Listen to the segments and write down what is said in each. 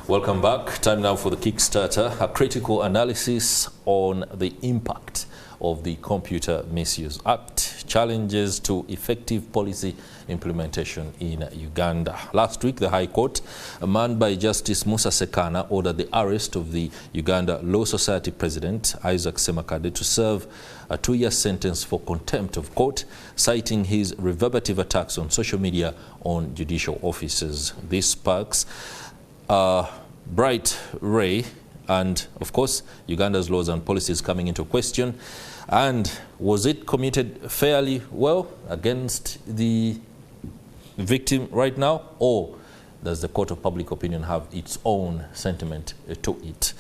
Welcome back. Time now for the Kickstarter, a critical analysis on the impact of the Computer Misuse Act, challenges to effective policy implementation in Uganda. Last week, the High Court, manned by Justice Musa Sekana, ordered the arrest of the Uganda Law Society President, Isaac Ssemakadde, to serve a 2-year sentence for contempt of court, citing his reverberative attacks on social media on judicial officers. This sparks bright ray and, of course, Uganda's laws and policies coming into question. And was it committed fairly well against the victim right now, or does the court of public opinion have its own sentiment to it?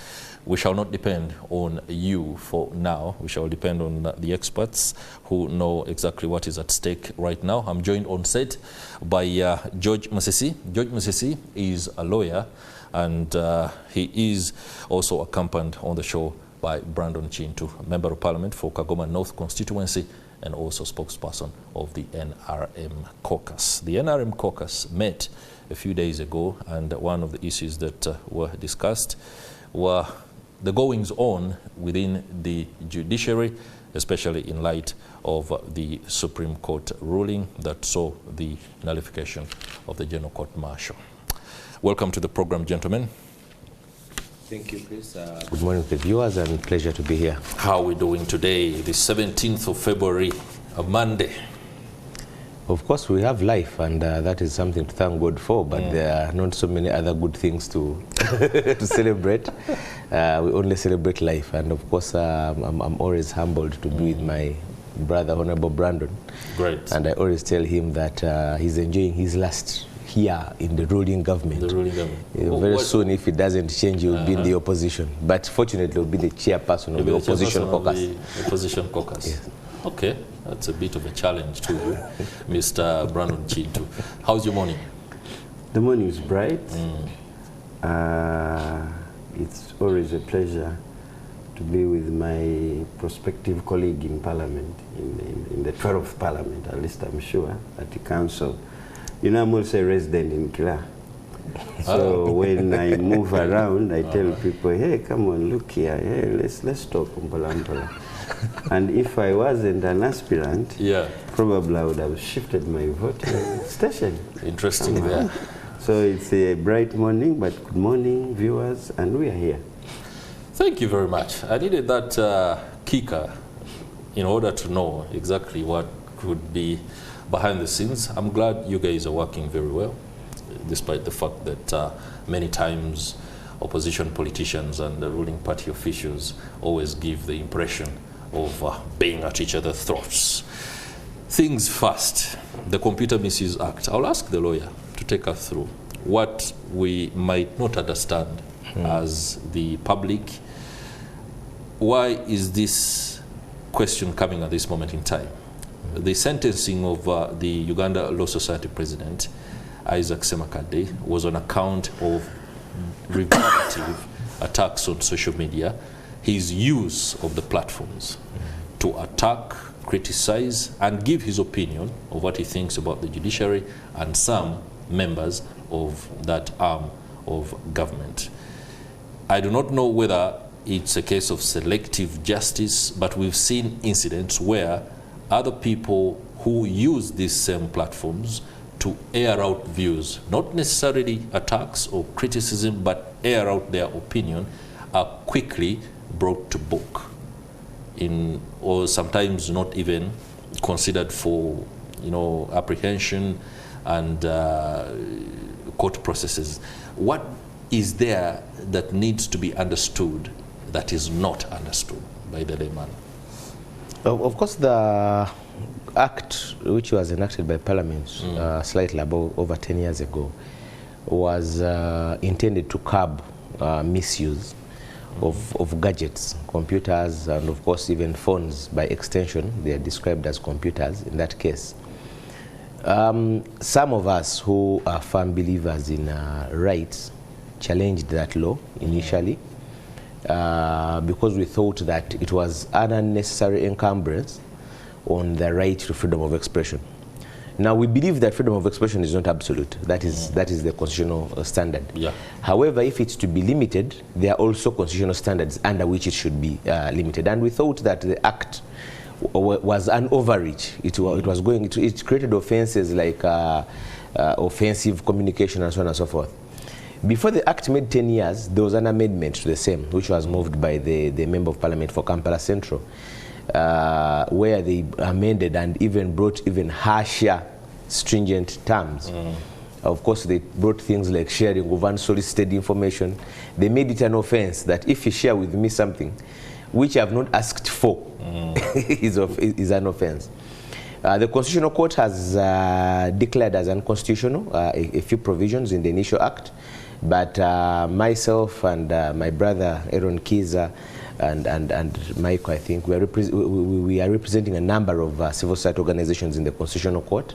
We shall not depend on you for now. We shall depend on the experts who know exactly what is at stake right now. I'm joined on set by George Musisi. George Musisi is a lawyer, and he is also accompanied on the show by Brandon Chintu, Member of Parliament for Kagoma North constituency and also spokesperson of the NRM caucus. The NRM caucus met a few days ago, and one of the issues that were discussed were the goings-on within the judiciary, especially in light of the Supreme Court ruling that saw the nullification of the General Court Martial. Welcome to the program, gentlemen. Thank you, Chris. Good morning to the viewers, and pleasure to be here. How are we doing today, the 17th of February, a Monday? Of course, we have life, and that is something to thank God for, but there are not so many other good things to, to celebrate. We only celebrate life, and of course, I'm always humbled to be with my brother, Honorable Brandon. Great. And I always tell him that he's enjoying his last here in the ruling government. The ruling government. Very soon, if it doesn't change, he will be in the opposition. But fortunately, he will be the chairperson of the opposition caucus. The opposition caucus. Yes. Okay, that's a bit of a challenge to you, Mr. Brandon Chintu. How's your morning? The morning is bright. It's always a pleasure to be with my prospective colleague in Parliament, in the 12th Parliament, at least I'm sure, at the Council. You know, I'm also a resident in Kila. So when I move around, I tell people, hey, come on, look here, hey, let's talk. And if I wasn't an aspirant, probably I would have shifted my voting station. Interesting there. So it's a bright morning, but good morning, viewers, and we are here. Thank you very much. I needed that kicker in order to know exactly what could be behind the scenes. I'm glad you guys are working very well, despite the fact that many times opposition politicians and the ruling party officials always give the impression of being at each other's throats. Things first, the Computer Misuse Act. I'll ask the lawyer to take us through what we might not understand as the public. Why is this question coming at this moment in time? The sentencing of the Uganda Law Society President, Isaac Ssemakadde, was on account of reverberative attacks on social media, his use of the platforms to attack, criticize, and give his opinion of what he thinks about the judiciary and some members of that arm of government. I do not know whether it's a case of selective justice, but we've seen incidents where other people who use these same platforms to air out views, not necessarily attacks or criticism, but air out their opinion, are quickly brought to book, or sometimes not even considered for, apprehension and court processes. What is there that needs to be understood that is not understood by the layman? Of course, the act which was enacted by Parliament slightly over 10 years ago was intended to curb misuse of gadgets, computers, and of course even phones by extension. They are described as computers in that case. Some of us who are firm believers in rights challenged that law initially because we thought that it was an unnecessary encumbrance on the right to freedom of expression. Now, we believe that freedom of expression is not absolute. That is the constitutional standard. Yeah. However, if it's to be limited, there are also constitutional standards under which it should be limited. And we thought that the Act was an overreach. It created offenses like offensive communication and so on and so forth. Before the Act made 10 years, there was an amendment to the same, which was moved by the Member of Parliament for Kampala Central, where they amended and even brought even harsher, stringent terms. Of course, they brought things like sharing of unsolicited information. They made it an offense that if you share with me something which I have not asked for, is an offense. The Constitutional Court has declared as unconstitutional a few provisions in the initial Act, but myself and my brother Aaron Kiza and Michael, I think, we are representing a number of civil society organizations in the Constitutional Court,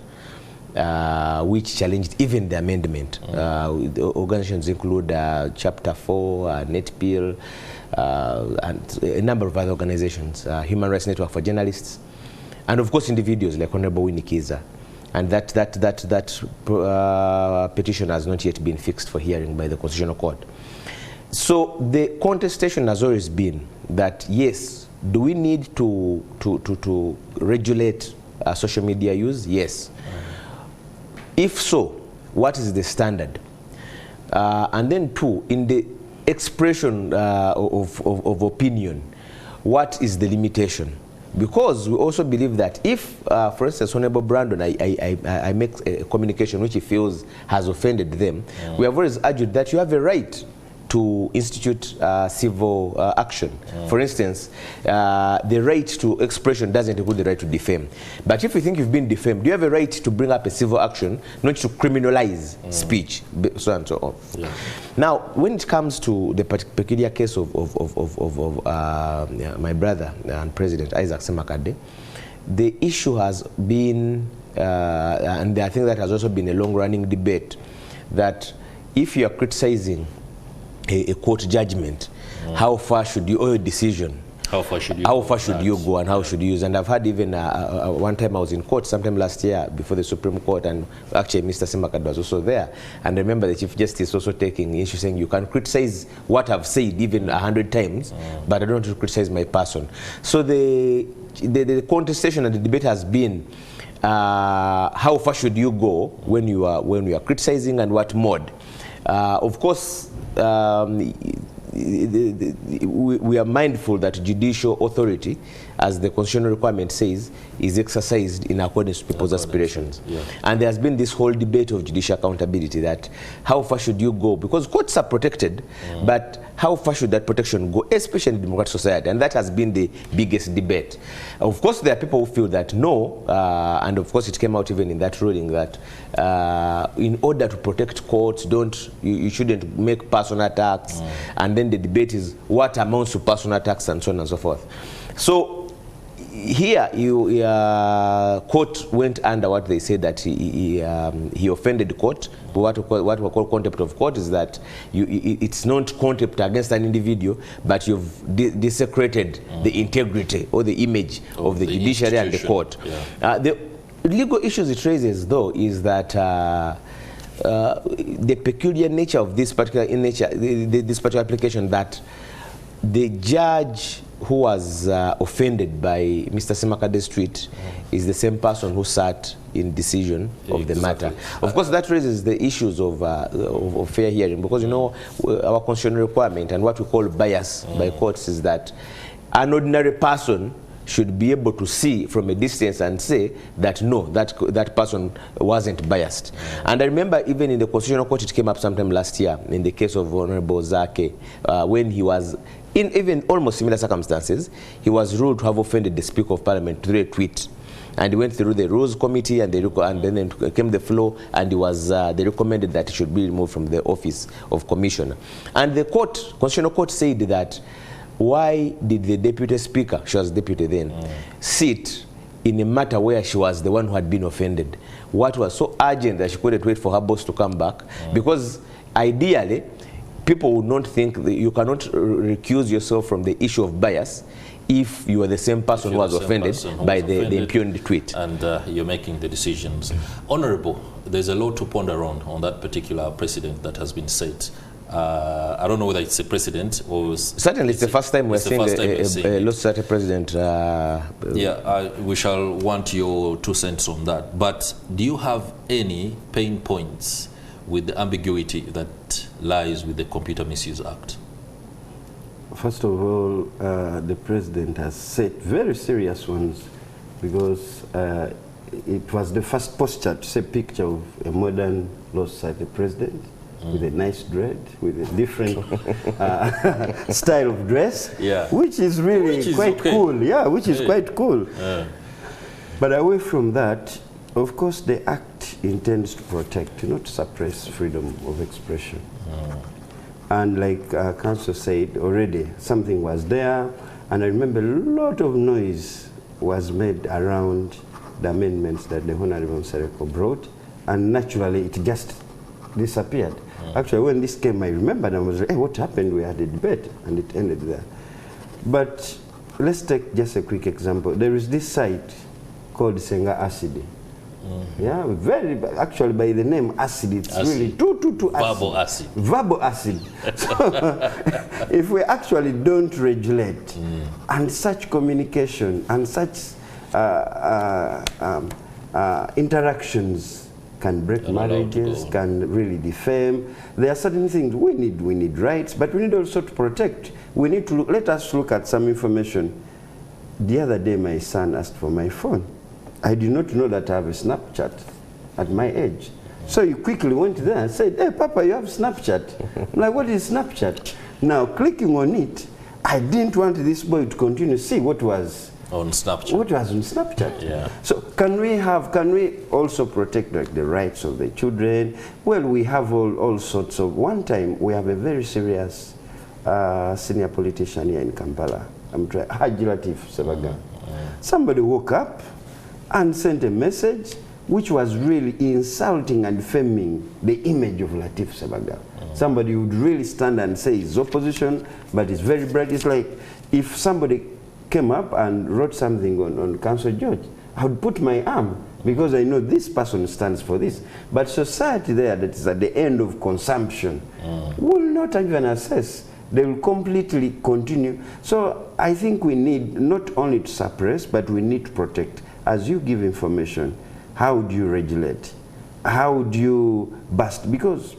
which challenged even the amendment. The organizations include Chapter 4, NetPeel, and a number of other organizations, Human Rights Network for Journalists, and of course individuals like Honorable Winnie Kiza. And that petition has not yet been fixed for hearing by the Constitutional Court. So the contestation has always been that, yes, do we need to regulate social media use? Yes. If so, what is the standard? And then two, in the expression of opinion, what is the limitation? Because we also believe that if, for instance, Honorable Brandon, I make a communication which he feels has offended them, we have always argued that you have a right to institute civil action. For instance, the right to expression doesn't include the right to defame. But if you think you've been defamed, you have a right to bring up a civil action, not to criminalize speech, so on and so on. Yeah. Now, when it comes to the peculiar case of my brother and President Isaac Semakade, the issue has been, and I think that has also been a long-running debate, that if you are criticizing a court judgment, how far should you, or a decision, how far should you go and how should you use? And I've had even one time I was in court sometime last year before the Supreme Court, and actually Mr. Semakade was also there, and I remember the Chief Justice also taking issue, saying you can criticize what I've said even 100 times, but I don't want to criticize my person. So the contestation and the debate has been how far should you go when you are criticizing, and what mode? Of course, we are mindful that judicial authority, as the constitutional requirement says, is exercised in accordance with people's aspirations. Yeah. And there has been this whole debate of judicial accountability, that how far should you go? Because courts are protected, but how far should that protection go, especially in democratic society? And that has been the biggest debate. Of course, there are people who feel that no, and of course it came out even in that ruling that in order to protect courts, you shouldn't make personal attacks, and then the debate is what amounts to personal attacks and so on and so forth. So here, court went under what they said, that he offended court. What we call contempt of court is that it's not contempt against an individual, but you've desecrated the integrity or the image of the judiciary and the court. Yeah. The legal issues it raises, though, is that the peculiar nature of this particular this particular application, that the judge who was offended by Mr. Semakade's tweet is the same person who sat in decision of the matter. Of course, that raises the issues of fair hearing, because, you know, our constitutional requirement and what we call bias by courts is that an ordinary person should be able to see from a distance and say that no, that person wasn't biased. And I remember even in the Constitutional Court, it came up sometime last year in the case of Honorable Zake, when he was in even almost similar circumstances, he was ruled to have offended the Speaker of Parliament through a tweet. And he went through the Rules Committee, and then came the floor, and they recommended that he should be removed from the office of Commissioner. And the Constitutional Court said that, why did the Deputy Speaker, she was Deputy then, sit in a matter where she was the one who had been offended? What was so urgent that she couldn't wait for her boss to come back? Because ideally, people would not think that you cannot recuse yourself from the issue of bias if you are the same person who was offended by the impugned tweet. And you're making the decisions. Honorable, there's a lot to ponder on that particular precedent that has been set. I don't know whether it's a precedent or... Certainly it's the first time we're seeing a law society president. We shall want your 2 cents on that. But do you have any pain points with the ambiguity that lies with the Computer Misuse Act? First of all, the president has set very serious ones, because it was the first posture to say picture of a modern law society president with a nice dread, with a different style of dress, which is really quite cool. Yeah, which is quite cool. But away from that, of course, the Act intends to protect, not suppress freedom of expression. And like Council said already, something was there, and I remember a lot of noise was made around the amendments that the Honorable Sereko brought, and naturally it just disappeared. Actually, when this came, I remembered, I was like, hey, what happened? We had a debate, and it ended there. But let's take just a quick example. There is this site called Senga Acid. Yeah, actually by the name acid, it's really too verbal acid. Verbal acid. So if we actually don't regulate, and such communication and such interactions can break marriages, can really defame. There are certain things we need rights, but we need also to protect. We need to let us look at some information. The other day my son asked for my phone. I did not know that I have a Snapchat at my age. So he quickly went there and said, hey, Papa, you have Snapchat. I'm like, what is Snapchat? Now, clicking on it, I didn't want this boy to continue to see what was on Snapchat. What was on Snapchat. Yeah. So can we also protect like the rights of the children? Well, we have all sorts of, one time we have a very serious senior politician here in Kampala, Haji Latif Sebaga. Somebody woke up and sent a message which was really insulting and defaming the image of Latif Sebaga. Somebody would really stand and say his opposition, but it's very bright. It's like if somebody came up and wrote something on Council George, I would put my arm, because I know this person stands for this. But society there that is at the end of consumption will not even assess. They will completely continue. So I think we need not only to suppress, but we need to protect. As you give information, how do you regulate? How do you bust? Because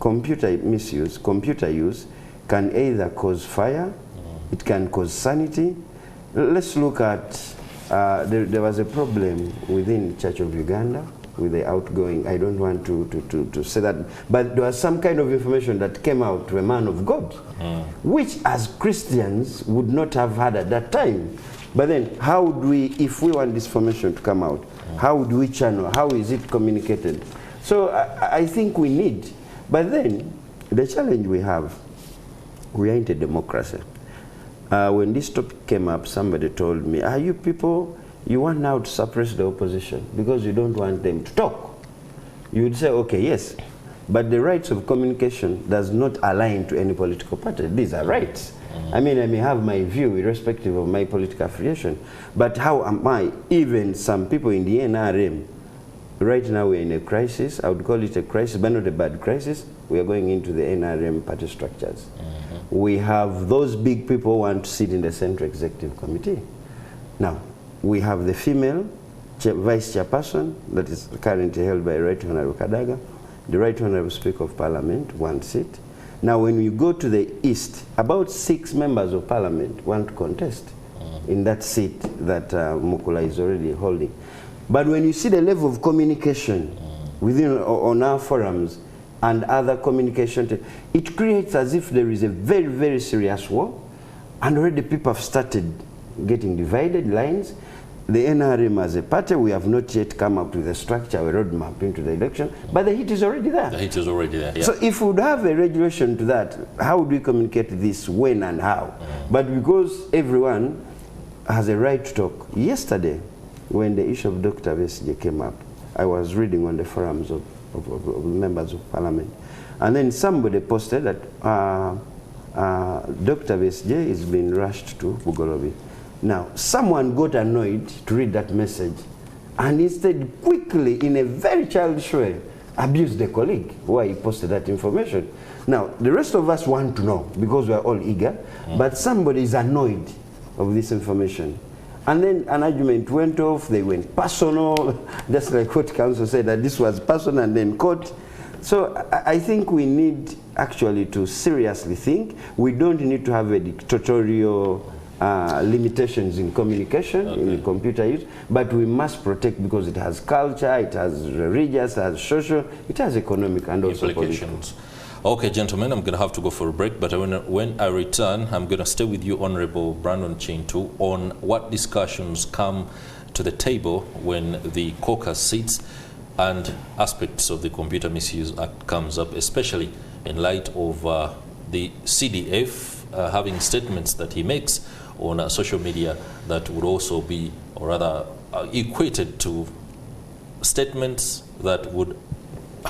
computer misuse, computer use can either cause fire, it can cause sanity. Let's look at, there was a problem within the Church of Uganda with the outgoing, I don't want to say that, but there was some kind of information that came out to a man of God, which as Christians would not have had at that time. But then how do we, if we want this information to come out, how do we channel, how is it communicated? So I think we need, but then the challenge we have, we are into democracy. When this topic came up, somebody told me, are you people, you want now to suppress the opposition because you don't want them to talk? You would say, okay, yes, but the rights of communication does not align to any political party. These are rights. I mean, I may have my view irrespective of my political affiliation, but how am I, even some people in the NRM, right now we're in a crisis, I would call it a crisis, but not a bad crisis. We are going into the NRM party structures. We have those big people who want to sit in the Central Executive Committee. Now, we have the female vice chairperson that is currently held by Right Honorable Kadaga, the Right Honorable Speaker of Parliament, 1 seat. Now, when you go to the East, about 6 members of Parliament want to contest in that seat that Mukula is already holding. But when you see the level of communication within on our forums and other communication, it creates as if there is a very, very serious war, and already people have started getting divided lines. The NRM as a party, we have not yet come up with a structure, a roadmap into the election, but the heat is already there. The heat is already there, yeah. So if we would have a regulation to that, how would we communicate this, when and how? But because everyone has a right to talk. Yesterday, when the issue of Dr. Besigye came up, I was reading on the forums of members of Parliament, and then somebody posted that Dr. Besje is being rushed to Bugolobi. Now, someone got annoyed to read that message and instead quickly, in a very childish way, abused the colleague why he posted that information. Now, the rest of us want to know because we are all eager, but somebody is annoyed of this information. And then an argument went off, they went personal, just like what counsel said, that this was personal and then court. So I think we need actually to seriously think. We don't need to have a dictatorial limitations in communication, in computer use, but we must protect because it has culture, it has religious, it has social, it has economic and also implications. Okay, gentlemen, I'm going to have to go for a break, but when I return, I'm going to stay with you, Honorable Brandon Chintu, on what discussions come to the table when the caucus sits and aspects of the Computer Misuse Act comes up, especially in light of the CDF having statements that he makes on social media that would also be, or rather, equated to statements that would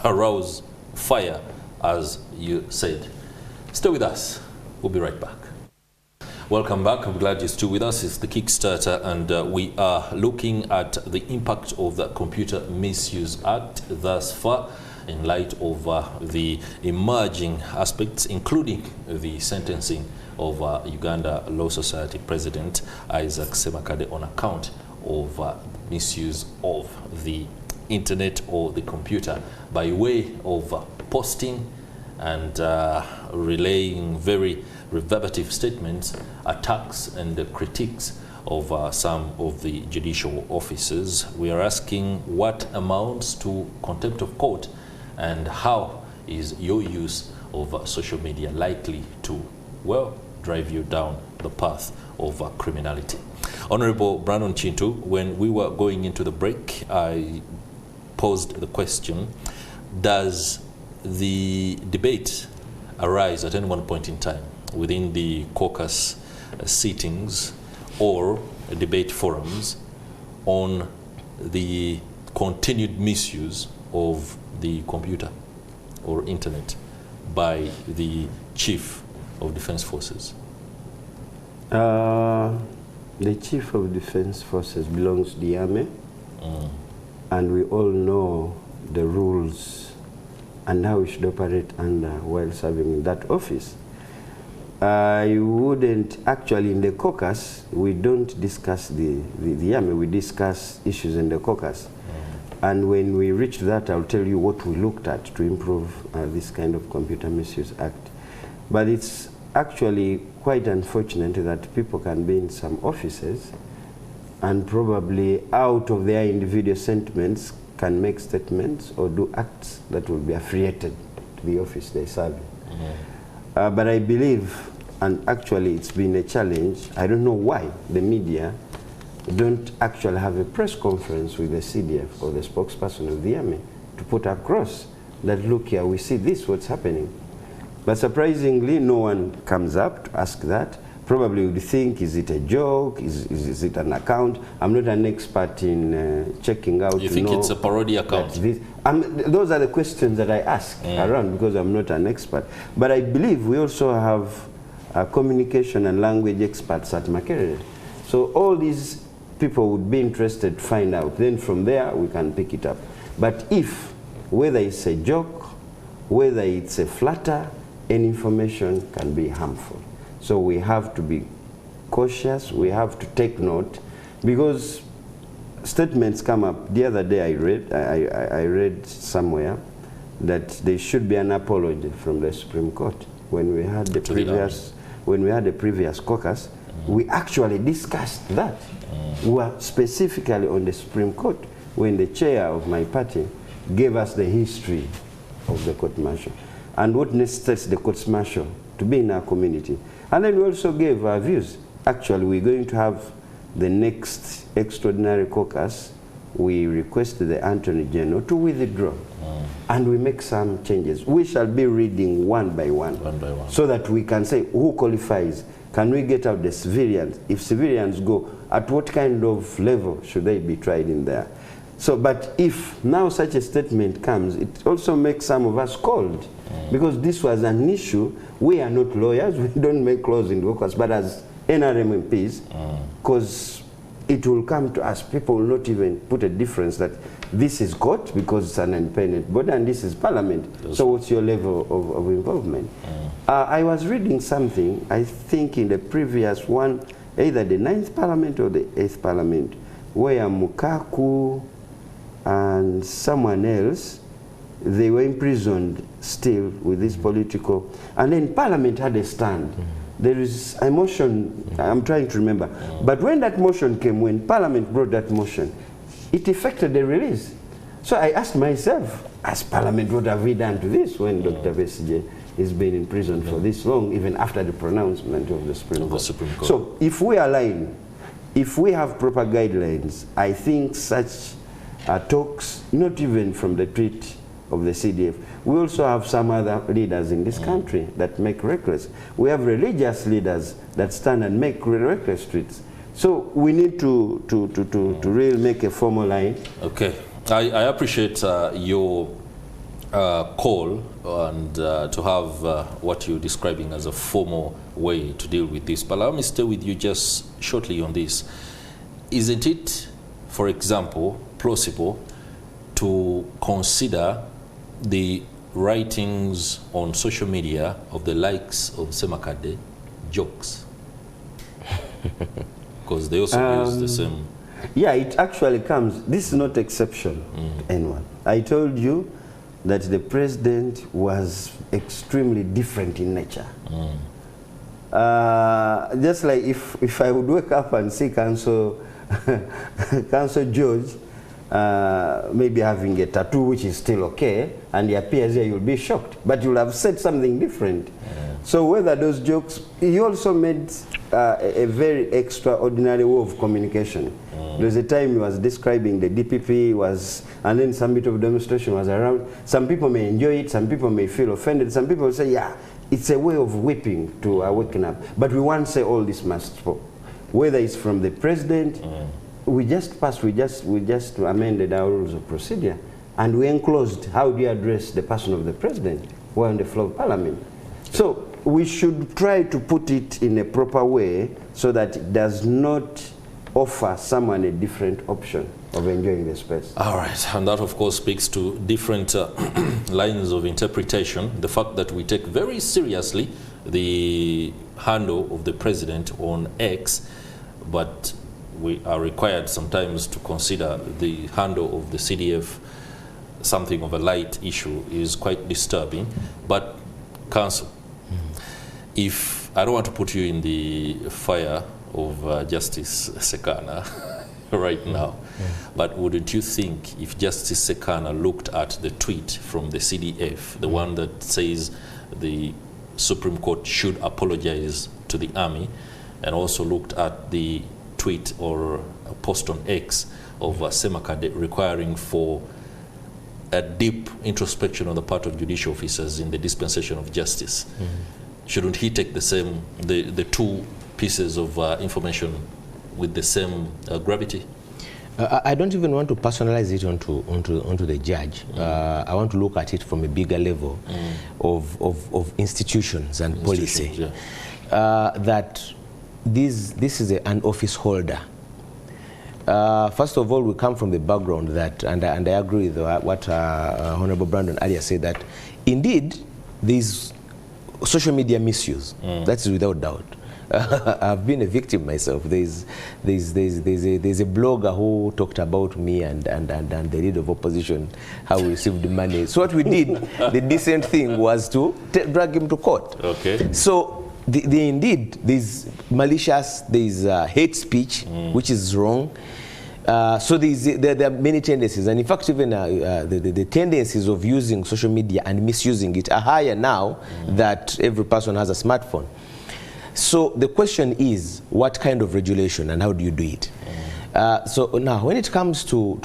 arouse fire, as you said. Stay with us. We'll be right back. Welcome back. I'm glad you're still with us. It's the Kickstarter, and we are looking at the impact of the Computer Misuse Act thus far in light of the emerging aspects, including the sentencing of Uganda Law Society President Isaac Semakade on account of misuse of the internet or the computer by way of posting and relaying very reverberative statements, attacks and critiques of some of the judicial officers. We are asking what amounts to contempt of court and how is your use of social media likely to, well, drive you down the path of criminality. Honorable Brandon Chintu, when we were going into the break, I posed the question, does the debate arise at any one point in time within the caucus sittings or debate forums on the continued misuse of the computer or internet by the Chief of Defense Forces? The Chief of Defense Forces belongs to the Army, and we all know the rules and how we should operate under while serving in that office. I wouldn't, actually in the caucus, we don't discuss the Army, we discuss issues in the caucus. And when we reach that, I'll tell you what we looked at to improve this kind of Computer Misuse Act. But it's actually quite unfortunate that people can be in some offices and probably out of their individual sentiments can make statements or do acts that will be affiliated to the office they serve in. But I believe, and actually it's been a challenge, I don't know why the media don't actually have a press conference with the CDF or the spokesperson of the Army to put across that, look here, we see this, what's happening. But surprisingly, no one comes up to ask that. Probably would think, is it a joke? Is it an account? I'm not an expert in checking out. You think it's a parody account? Those are the questions that I ask around because I'm not an expert. But I believe we also have communication and language experts at Makerere. So all these people would be interested to find out. Then from there, we can pick it up. But if, whether it's a joke, whether it's a flatter, any information can be harmful. So we have to be cautious, we have to take note, because statements come up. The other day I read somewhere that there should be an apology from the Supreme Court. When we had the previous caucus, we actually discussed that. We were specifically on the Supreme Court when the chair of my party gave us the history of the court-martial and what necessitates the court-martial to be in our community. And then we also gave our views. Actually, we're going to have the next extraordinary caucus. We requested the Attorney General to withdraw. And we make some changes. We shall be reading one by one, so that we can say who qualifies. Can we get out the civilians? If civilians go, at what kind of level should they be tried in there? So, but if now such a statement comes, it also makes some of us cold. because this was an issue. We are not lawyers, we don't make laws in the workers, but as NRM MPs, because it will come to us, people will not even put a difference that this is court because it's an independent body and this is parliament. So what's your level of involvement? I was reading something, I think in the previous one, either the 9th parliament or the 8th parliament, where Mukaku and someone else, they were imprisoned still with this political, and then parliament had a stand. There is a motion, I'm trying to remember, but when that motion came, when parliament brought that motion, it affected the release. So I asked myself, as parliament, what have we done to this when Dr. Besigye has been in prison for this long, even after the pronouncement of the Supreme Court. So if we align, if we have proper guidelines, I think such talks, not even from the tweet of the CDF, we also have some other leaders in this country that make reckless. We have religious leaders that stand and make reckless tweets. So we need to really make a formal line. Okay, I appreciate your call and to have what you're describing as a formal way to deal with this. But let me stay with you just shortly on this. Isn't it, for example, plausible to consider the writings on social media of the likes of Semakade jokes? Because they also use the same. Yeah, it actually comes. This is not exception to anyone. I told you that the president was extremely different in nature. Just like if I would wake up and see Council George maybe having a tattoo which is still okay, and he appears here, you'll be shocked. But you'll have said something different. So whether those jokes, he also made a very extraordinary way of communication. There was a time he was describing the DPP and then some bit of demonstration was around. Some people may enjoy it, some people may feel offended, some people say, yeah, it's a way of whipping to awaken up. But we won't say all this must stop. Whether it's from the president, we just amended our rules of procedure, and we enclosed how do you address the person of the president while on the floor of parliament. So we should try to put it in a proper way so that it does not offer someone a different option of enjoying the space. All right, and that of course speaks to different lines of interpretation. The fact that we take very seriously the handle of the president on X, but we are required sometimes to consider the handle of the CDF something of a light issue is quite disturbing. But Council, if I don't want to put you in the fire of Justice Sekana right now, but wouldn't you think if Justice Sekana looked at the tweet from the CDF, the one that says the Supreme Court should apologize to the army, and also looked at the tweet or a post on X of Semakade requiring for a deep introspection on the part of judicial officers in the dispensation of justice, shouldn't he take the two pieces of information with the same gravity? I don't even want to personalize it onto the judge. I want to look at it from a bigger level of institutions and policy. That this is an office holder. First of all, we come from the background that, and I agree with what Honorable Brandon earlier said, that indeed there's social media misuse. That's without doubt. I've been a victim myself. There's a blogger who talked about me and the leader of opposition, how we received money. So what we did, the decent thing was to drag him to court. Okay. So indeed, there's malicious, there's hate speech, which is wrong. So there are many tendencies, and in fact even the tendencies of using social media and misusing it are higher now that every person has a smartphone. So the question is, what kind of regulation and how do you do it? So now when it comes to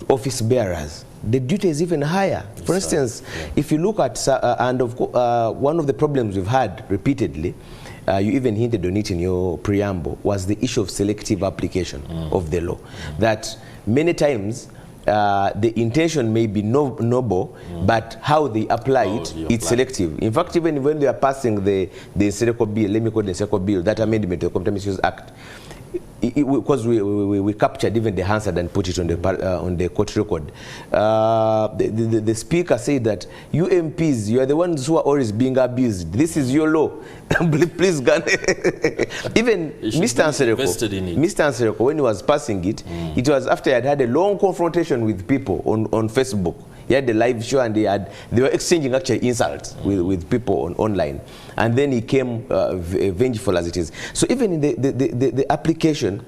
office bearers, the duty is even higher. For instance, if you look at, one of the problems we've had repeatedly, you even hinted on it in your preamble, was the issue of selective application of the law. That many times the intention may be noble, but how they apply it's selective. In fact, even when they are passing the Serco bill, let me call it the Serco bill, that amendment to the Computer Misuse Act, because we captured even the Hansard and put it on the court record. The speaker said that you MPs, you are the ones who are always being abused. This is your law. Please, gun. Even Mr. Ansereko, when he was passing it, it was after I had a long confrontation with people on Facebook. He had the live show and they were exchanging actually insults with people online. And then he came vengeful as it is. So even in the application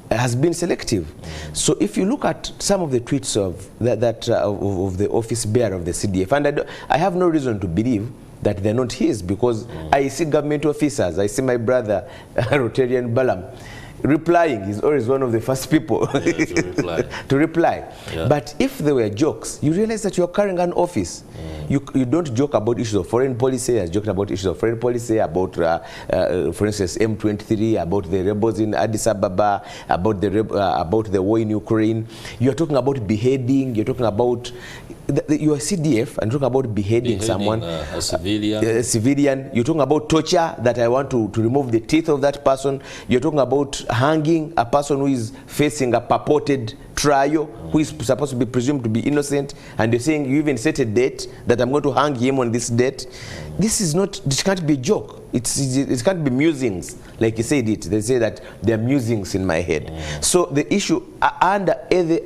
has been selective. So if you look at some of the tweets of the office bearer of the CDF, and I have no reason to believe that they're not his, because I see government officers, I see my brother Rotarian Balam replying. He's always one of the first people to reply. Yeah. But if there were jokes, you realize that you're carrying an office. You don't joke about issues of foreign policy. I joked about issues of foreign policy, about, for instance, M23, about the rebels in Addis Ababa, about the war in Ukraine. You're talking about beheading. You're talking about you're a CDF and talking about beheading someone, a civilian. A civilian. You're talking about torture, that I want to remove the teeth of that person. You're talking about hanging a person who is facing a purported trial, who is supposed to be presumed to be innocent, and you're saying you even set a date that I'm going to hang him on this date. This can't be a joke. It can't be musings, like you said it. They say that there are musings in my head. So the issue, under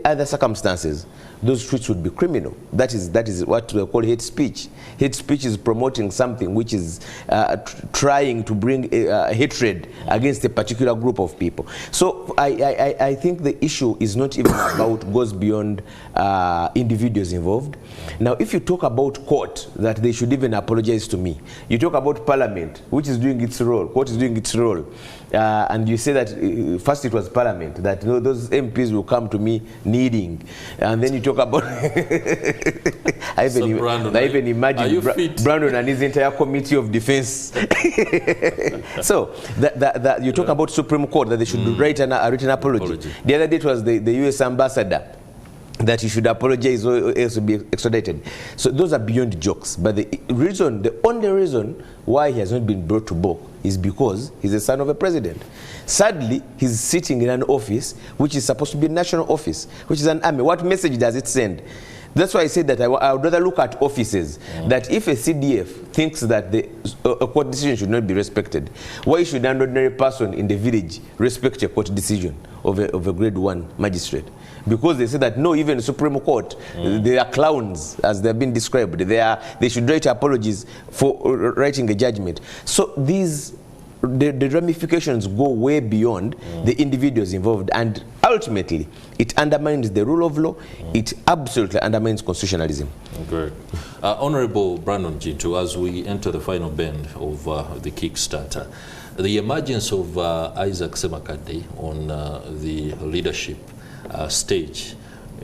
other circumstances, those tweets would be criminal. That is what we call hate speech. Hate speech is promoting something which is trying to bring hatred against a particular group of people. So I think the issue is not even goes beyond individuals involved. Now, if you talk about court, that they should even apologize to me. You talk about parliament, which is doing its role, court is doing its role. And you say that first it was parliament, that those MPs will come to me needing. And then you talk about I even imagine Brandon and his entire committee of defense. So you talk about Supreme Court, that they should write a written apology. The other day it was the US ambassador, that he should apologize or else be extradited. So those are beyond jokes. But the only reason why he has not been brought to book is because he's the son of a president. Sadly, he's sitting in an office which is supposed to be a national office, which is an army. What message does it send? That's why I said that I would rather look at offices, that if a CDF thinks that a court decision should not be respected, why should an ordinary person in the village respect a court decision of a grade 1 magistrate? Because they say that no, even the Supreme Court, they are clowns, as they've been described. They should write apologies for writing a judgment. So the ramifications go way beyond the individuals involved, and ultimately it undermines the rule of law. It absolutely undermines constitutionalism. Great. Honorable Brandon Jintu, as we enter the final bend of the Kickstarter, the emergence of Isaac Semakade on the leadership stage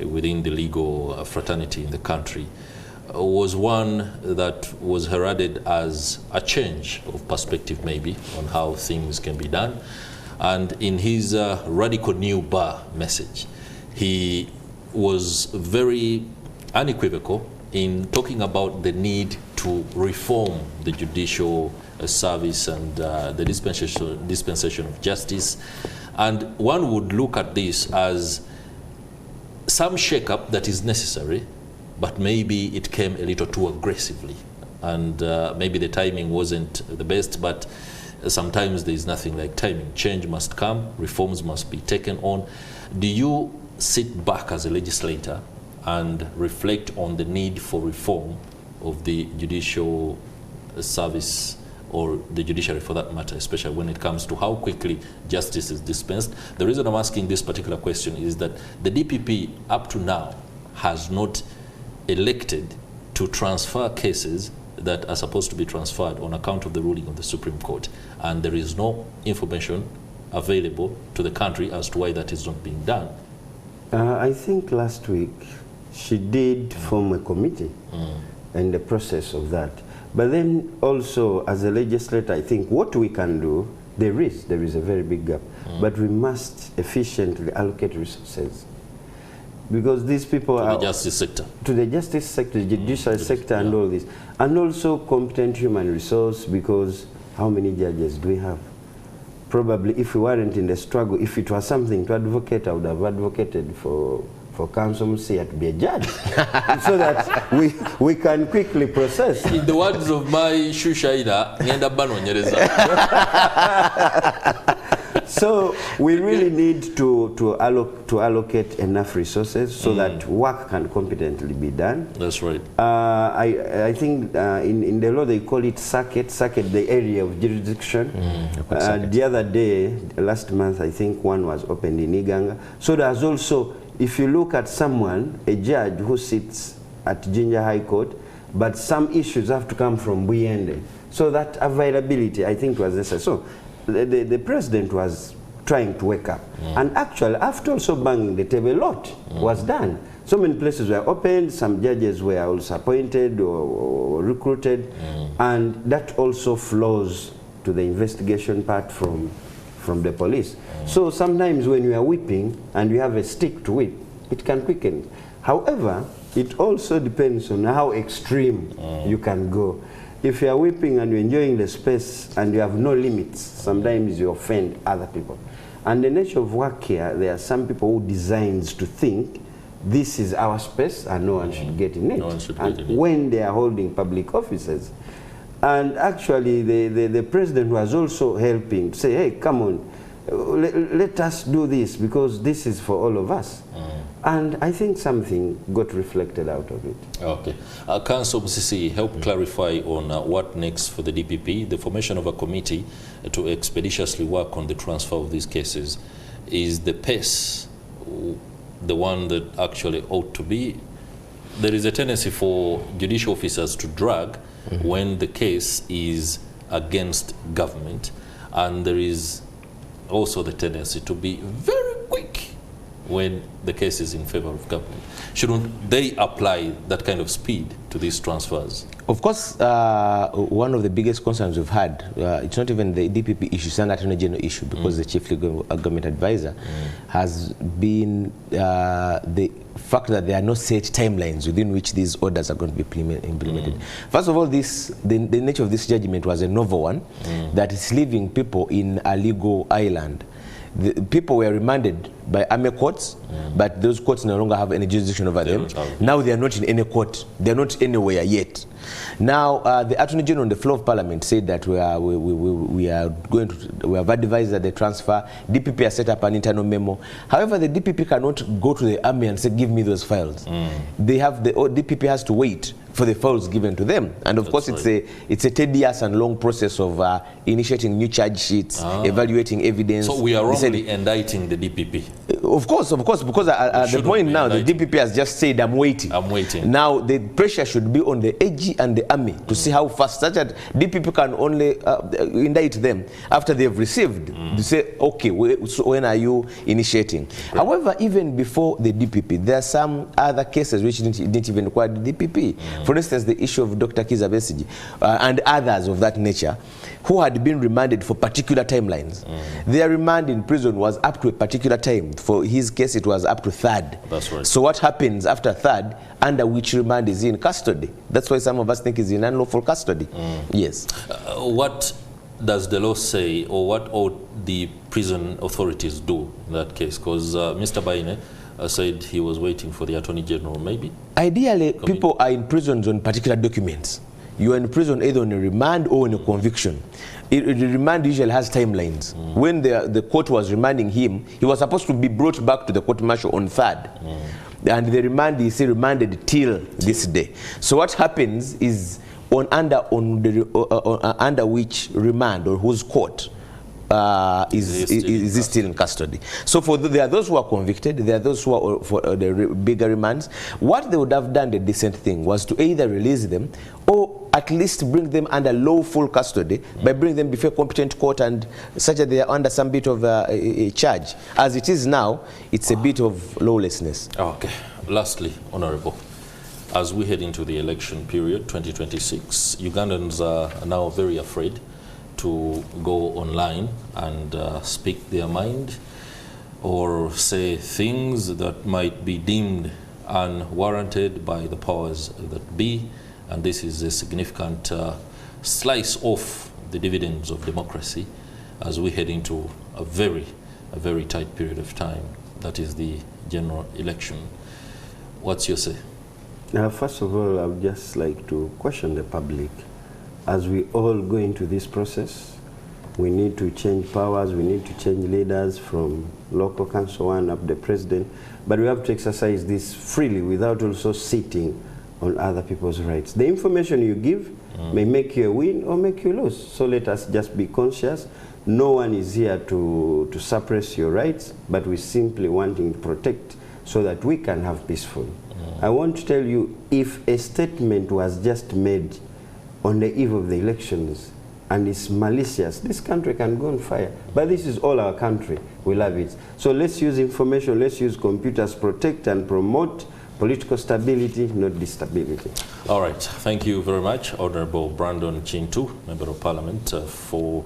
within the legal fraternity in the country was one that was heralded as a change of perspective, maybe, on how things can be done. And in his radical new bar message, he was very unequivocal in talking about the need to reform the judicial service and the dispensation of justice. And one would look at this as some shake-up that is necessary, but maybe it came a little too aggressively. And maybe the timing wasn't the best, but sometimes there is nothing like timing. Change must come, reforms must be taken on. Do you sit back as a legislator and reflect on the need for reform of the judicial service, or the judiciary for that matter, especially when it comes to how quickly justice is dispensed? The reason I'm asking this particular question is that the DPP up to now has not elected to transfer cases that are supposed to be transferred on account of the ruling of the Supreme Court, and there is no information available to the country as to why that is not being done. I think last week she did form a committee and the process of that. But then also as a legislator, I think what we can do, there is a very big gap, but we must efficiently allocate resources. because these people are... To the justice sector. To the justice sector, the judicial sector and all this. And also competent human resource, because how many judges do we have? Probably if we weren't in the struggle, if it was something to advocate, I would have advocated for Council Musia to be a judge so that we can quickly process. In the words of my Shushaina, ngenda banonyereza. So we really need to allocate enough resources so that work can competently be done. That's right. I think in the law they call it circuit, the area of jurisdiction. The other day, last month, I think one was opened in Iganga. So there's also, if you look at someone, a judge who sits at Jinja High Court, but some issues have to come from Buyende. So that availability, I think, was necessary. So the president was trying to wake up. And actually, after also banging the table, a lot was done. So many places were opened, some judges were also appointed or recruited, and that also flows to the investigation part from the police. So sometimes when you are whipping and you have a stick to whip, it can quicken. However, it also depends on how extreme you can go. If you are whipping and you're enjoying the space and you have no limits, sometimes you offend other people. And the nature of work here, there are some people who designs to think this is our space and no one should get in it. No one should get in it. When they are holding public offices. And actually the president was also helping to say, hey, come on, let us do this because this is for all of us. And I think something got reflected out of it. Okay. Council Misuse, help clarify on what next for the DPP. The formation of a committee to expeditiously work on the transfer of these cases. Is the pace the one that actually ought to be? There is a tendency for judicial officers to drag when the case is against government, and there is also the tendency to be very quick when the case is in favor of government. Shouldn't they apply that kind of speed to these transfers? Of course, one of the biggest concerns we've had, it's not even the DPP issue, it's an Attorney General issue, because the Chief Legal Government Advisor has been the fact that there are no set timelines within which these orders are going to be implemented. First of all, the nature of this judgment was a novel one that is leaving people in a legal island. The people were remanded by army courts, but those courts no longer have any jurisdiction over them. Now they are not in any court. They are not anywhere yet. Now the Attorney General on the floor of Parliament said that we have advised that the transfer. DPP has set up an internal memo. However, the DPP cannot go to the army and say, give me those files. They have DPP has to wait for the files given to them, and of course it's a tedious and long process of initiating new charge sheets, evaluating evidence. So we are wrongly indicting the DPP. Of course, because at the point now the DPP has just said, I'm waiting. Now the pressure should be on the AG and the army to see how fast, such that DPP can only indict them after they have received. To say, okay, so when are you initiating? However, even before the DPP, there are some other cases which didn't even require the DPP. For instance, the issue of Dr. Kizza Besigye and others of that nature who had been remanded for particular timelines. Their remand in prison was up to a particular time. For his case, it was up to 3rd. That's right. So what happens after 3rd, under which remand is in custody? That's why some of us think is in unlawful custody. Yes. What does the law say, or what ought the prison authorities do in that case? Because Mr. Baine said he was waiting for the Attorney General, maybe? Ideally, people are in prisons on particular documents. You are in prison either on a remand or on a conviction. The remand usually has timelines. When the court was remanding him, he was supposed to be brought back to the court martial on 3rd. And the remand is remanded till this day. So what happens is under which remand or whose court is still in custody. So there are those who are convicted, there are those who are for the bigger remands. What they would have done, the decent thing, was to either release them or at least bring them under lawful custody by bringing them before a competent court, and such that they are under some bit of a charge. As it is now, it's a bit of lawlessness. Okay. Lastly, Honorable, as we head into the election period, 2026, Ugandans are now very afraid to go online and speak their mind. or say things that might be deemed unwarranted by the powers that be, and this is a significant slice off the dividends of democracy as we head into a very tight period of time. That is the general election. What's your say? First of all, I would just like to question the public. As we all go into this process, we need to change powers, we need to change leaders from local council one up to the president, but we have to exercise this freely without also sitting on other people's rights. The information you give may make you a win or make you lose. So let us just be conscious. No one is here to suppress your rights, but we simply wanting to protect so that we can have peaceful. I want to tell you, if a statement was just made on the eve of the elections and it's malicious, this country can go on fire. But this is all our country. We love it. So let's use information, let's use computers, protect and promote political stability, not instability. All right. Thank you very much, Honorable Brandon Chintu, Member of Parliament for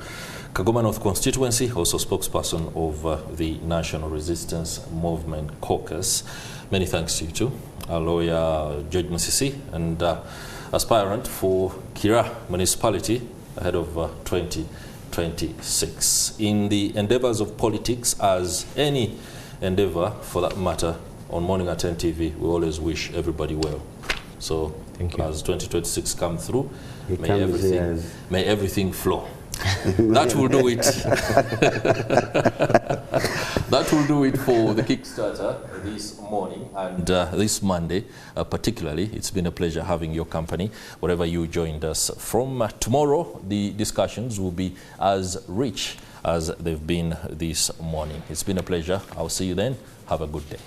Kagoma North constituency, also spokesperson of the National Resistance Movement Caucus. Many thanks to you too. Our lawyer, Judge Misuse, and aspirant for Kira Municipality ahead of 2026. In the endeavors of politics, as any endeavor for that matter, on MorningAtNTV, we always wish everybody well. So as 2026 come through, may everything flow. That will do it. That will do it for the Kickstarter this morning and this Monday particularly. It's been a pleasure having your company wherever you joined us from. Tomorrow, the discussions will be as rich as they've been this morning. It's been a pleasure. I'll see you then. Have a good day.